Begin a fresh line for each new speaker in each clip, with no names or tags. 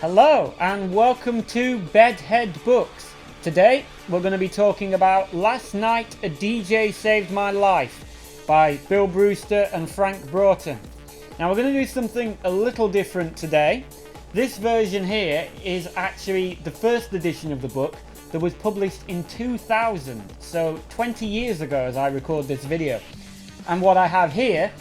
Hello and welcome to Bedhead Books. Today we're going to be talking about Last Night a DJ Saved My Life by Bill Brewster and Frank Broughton. Now we're going to do something a little different today. This version here is actually the first edition of the book that was published in 2000, so 20 years ago as I record this video. And what I have here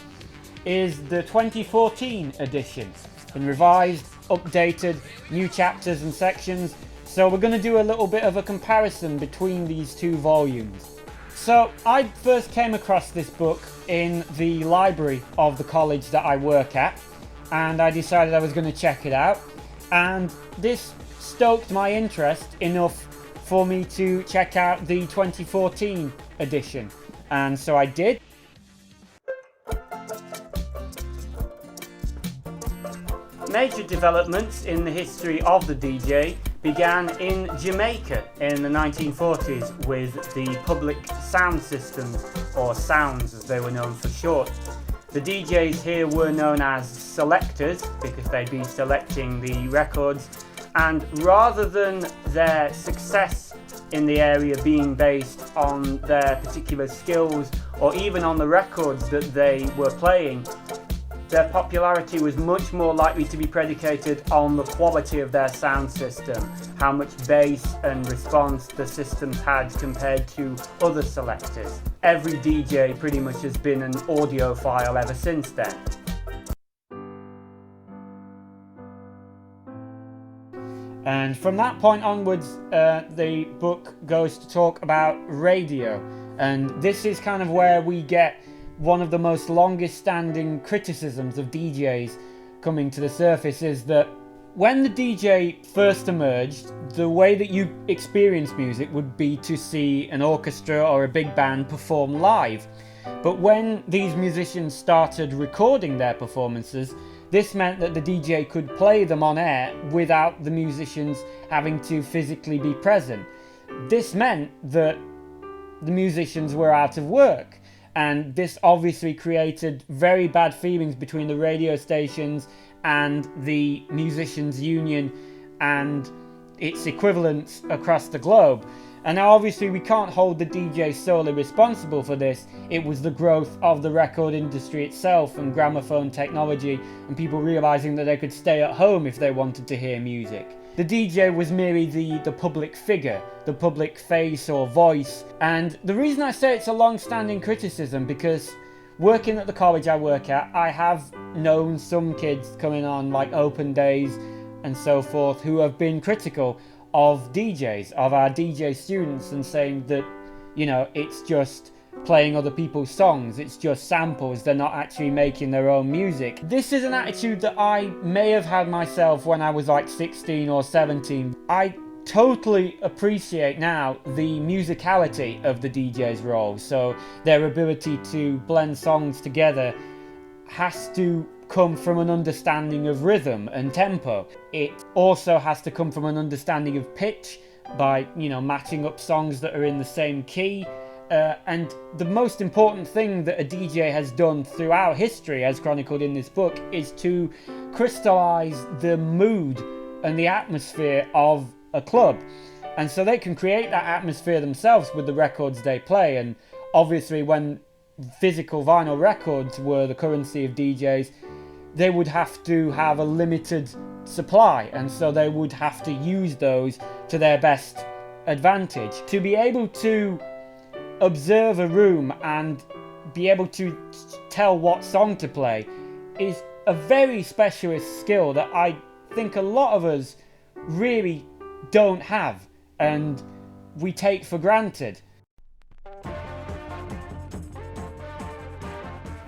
is the 2014 edition, been revised, updated, new chapters and sections, so we're going to do a little bit of a comparison between these two volumes. So I first came across this book in the library of the college that I work at, and I decided I was going to check it out, and this stoked my interest enough for me to check out the 2014 edition, and so I did. Major developments in the history of the DJ began in Jamaica in the 1940s with the public sound systems, or sounds as they were known for short. The DJs here were known as selectors because they'd be selecting the records, and rather than their success in the area being based on their particular skills or even on the records that they were playing, their popularity was much more likely to be predicated on the quality of their sound system, how much bass and response the systems had compared to other selectors. Every DJ pretty much has been an audiophile ever since then. And from that point onwards, the book goes to talk about radio, and this is kind of where we get one of the most longest standing criticisms of DJs coming to the surface, is that when the DJ first emerged, the way that you experience music would be to see an orchestra or a big band perform live. But when these musicians started recording their performances, this meant that the DJ could play them on air without the musicians having to physically be present. This meant that the musicians were out of work. And this obviously created very bad feelings between the radio stations and the musicians' union and its equivalents across the globe. And now obviously we can't hold the DJ solely responsible for this. It was the growth of the record industry itself and gramophone technology and people realizing that they could stay at home if they wanted to hear music. The DJ was merely the public figure, the public face or voice. And the reason I say it's a long-standing criticism, because working at the college I work at, I have known some kids coming on like open days and so forth who have been critical of DJs, of our DJ students, and saying that, you know, it's just playing other people's songs, it's just samples, they're not actually making their own music. This is an attitude that I may have had myself when I was like 16 or 17. I totally appreciate now the musicality of the DJ's role, so their ability to blend songs together has to come from an understanding of rhythm and tempo. It also has to come from an understanding of pitch by, you know, matching up songs that are in the same key. And the most important thing that a DJ has done throughout history, as chronicled in this book, is to crystallize the mood and the atmosphere of a club. And so they can create that atmosphere themselves with the records they play. And obviously when physical vinyl records were the currency of DJs, they would have to have a limited supply, and so they would have to use those to their best advantage. To be able to observe a room and be able to tell what song to play is a very specialist skill that I think a lot of us really don't have and we take for granted.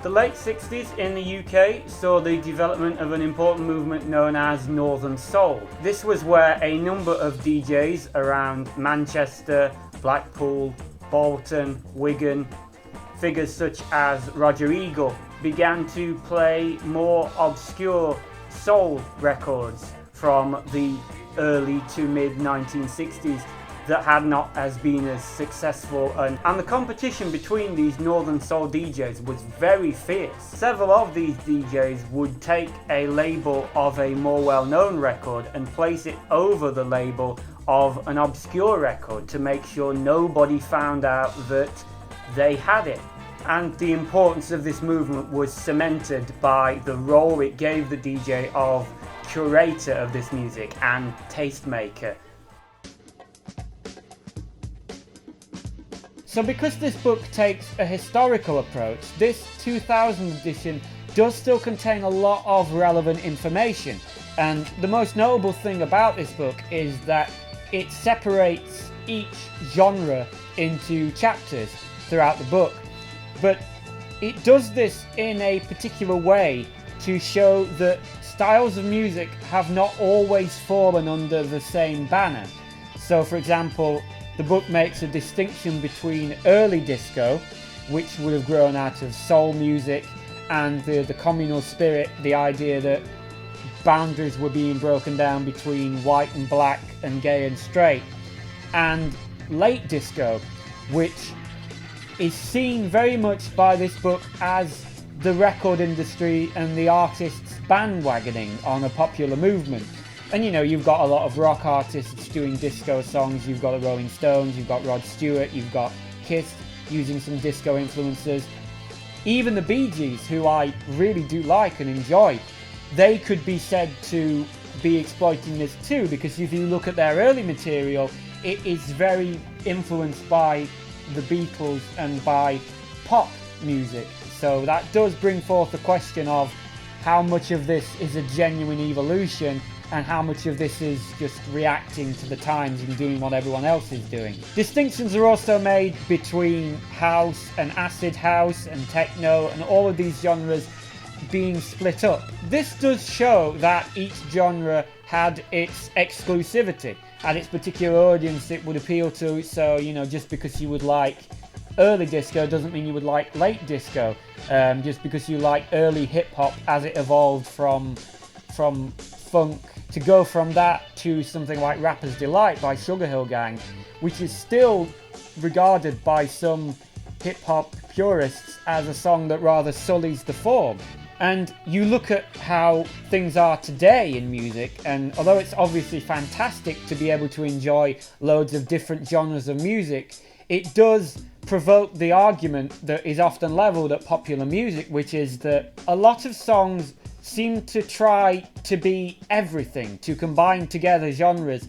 The late 60s in the UK saw the development of an important movement known as Northern Soul. This was where a number of DJs around Manchester, Blackpool, Bolton, Wigan, figures such as Roger Eagle, began to play more obscure soul records from the early to mid 1960s. that had not as been as successful, and the competition between these Northern Soul DJs was very fierce. Several of these DJs would take a label of a more well-known record and place it over the label of an obscure record to make sure nobody found out that they had it. And the importance of this movement was cemented by the role it gave the DJ of curator of this music and tastemaker. So because this book takes a historical approach, this 2000 edition does still contain a lot of relevant information. And the most notable thing about this book is that it separates each genre into chapters throughout the book. But it does this in a particular way to show that styles of music have not always fallen under the same banner. So for example, the book makes a distinction between early disco, which would have grown out of soul music and the communal spirit, the idea that boundaries were being broken down between white and black and gay and straight, and late disco, which is seen very much by this book as the record industry and the artists bandwagoning on a popular movement. And you know, you've got a lot of rock artists doing disco songs, you've got the Rolling Stones, you've got Rod Stewart, you've got Kiss using some disco influences. Even the Bee Gees, who I really do like and enjoy, they could be said to be exploiting this too, because if you look at their early material, it is very influenced by the Beatles and by pop music. So that does bring forth the question of how much of this is a genuine evolution and how much of this is just reacting to the times and doing what everyone else is doing. Distinctions are also made between house and acid house and techno and all of these genres being split up. This does show that each genre had its exclusivity, had its particular audience it would appeal to. So, you know, just because you would like early disco doesn't mean you would like late disco. Just because you like early hip hop as it evolved from funk, to go from that to something like Rapper's Delight by Sugar Hill Gang, which is still regarded by some hip hop purists as a song that rather sullies the form. And you look at how things are today in music, and although it's obviously fantastic to be able to enjoy loads of different genres of music, it does provoke the argument that is often levelled at popular music, which is that a lot of songs seem to try to be everything, to combine together genres,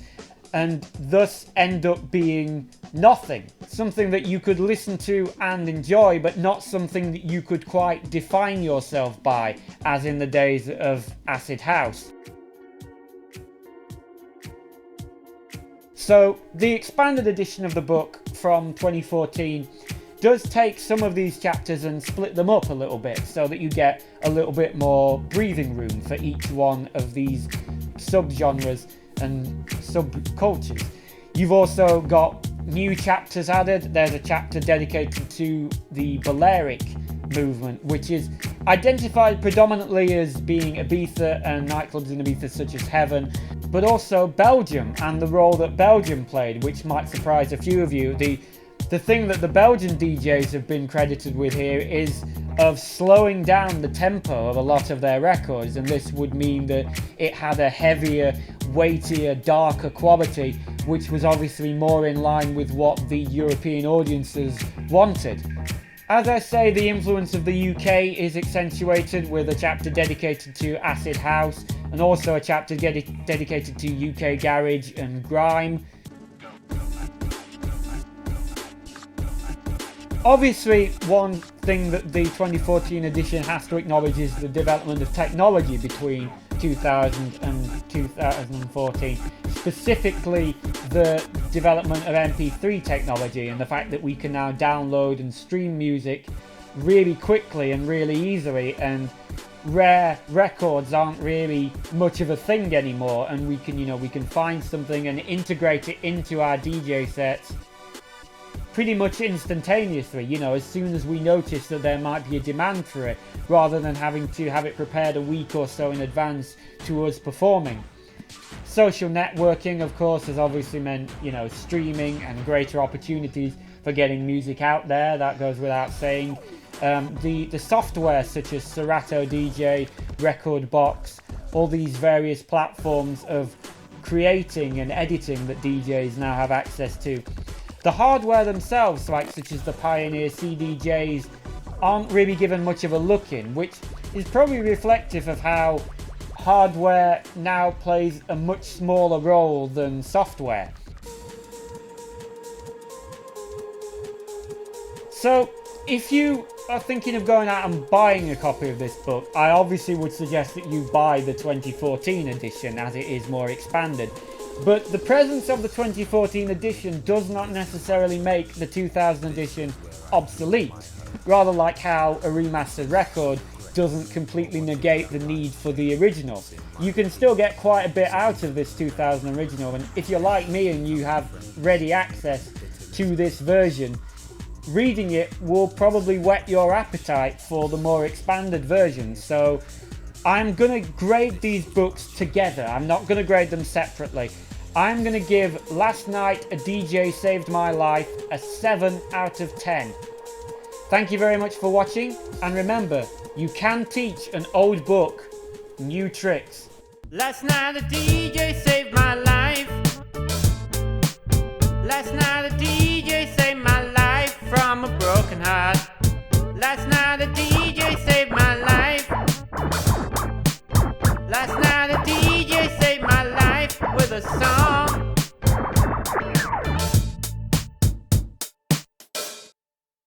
and thus end up being nothing. Something that you could listen to and enjoy, but not something that you could quite define yourself by, as in the days of acid house. So the expanded edition of the book from 2014 does take some of these chapters and split them up a little bit so that you get a little bit more breathing room for each one of these subgenres and subcultures. You've also got new chapters added. There's a chapter dedicated to the Balearic movement, which is identified predominantly as being Ibiza and nightclubs in Ibiza such as Heaven, but also Belgium and the role that Belgium played, which might surprise a few of you. The thing that the Belgian DJs have been credited with here is of slowing down the tempo of a lot of their records, and this would mean that it had a heavier, weightier, darker quality, which was obviously more in line with what the European audiences wanted. As I say, the influence of the UK is accentuated with a chapter dedicated to acid house and also a chapter dedicated to UK garage and grime. Obviously, one thing that the 2014 edition has to acknowledge is the development of technology between 2000 and 2014, specifically the development of MP3 technology and the fact that we can now download and stream music really quickly and really easily, and rare records aren't really much of a thing anymore, and we can find something and integrate it into our DJ sets pretty much instantaneously, as soon as we notice that there might be a demand for it, rather than having to have it prepared a week or so in advance to us performing. Social networking, of course, has obviously meant, you know, streaming and greater opportunities for getting music out there. That goes without saying. The software such as Serato DJ, Record Box, all these various platforms of creating and editing that DJs now have access to. The hardware themselves, like such as the Pioneer CDJs, aren't really given much of a look in, which is probably reflective of how hardware now plays a much smaller role than software. So if you are thinking of going out and buying a copy of this book, I obviously would suggest that you buy the 2014 edition, as it is more expanded. But the presence of the 2014 edition does not necessarily make the 2000 edition obsolete, rather like how a remastered record doesn't completely negate the need for the original. You can still get quite a bit out of this 2000 original, and if you're like me and you have ready access to this version, reading it will probably whet your appetite for the more expanded version. So I'm going to grade these books together. I'm not going to grade them separately. I'm going to give Last Night a DJ Saved My Life a 7 out of 10. Thank you very much for watching, and remember, you can teach an old book new tricks. Last night a DJ saved my life. Last night a DJ saved my life from a broken heart. Last night a DJ saved my life. Last night a DJ saved my life with a song.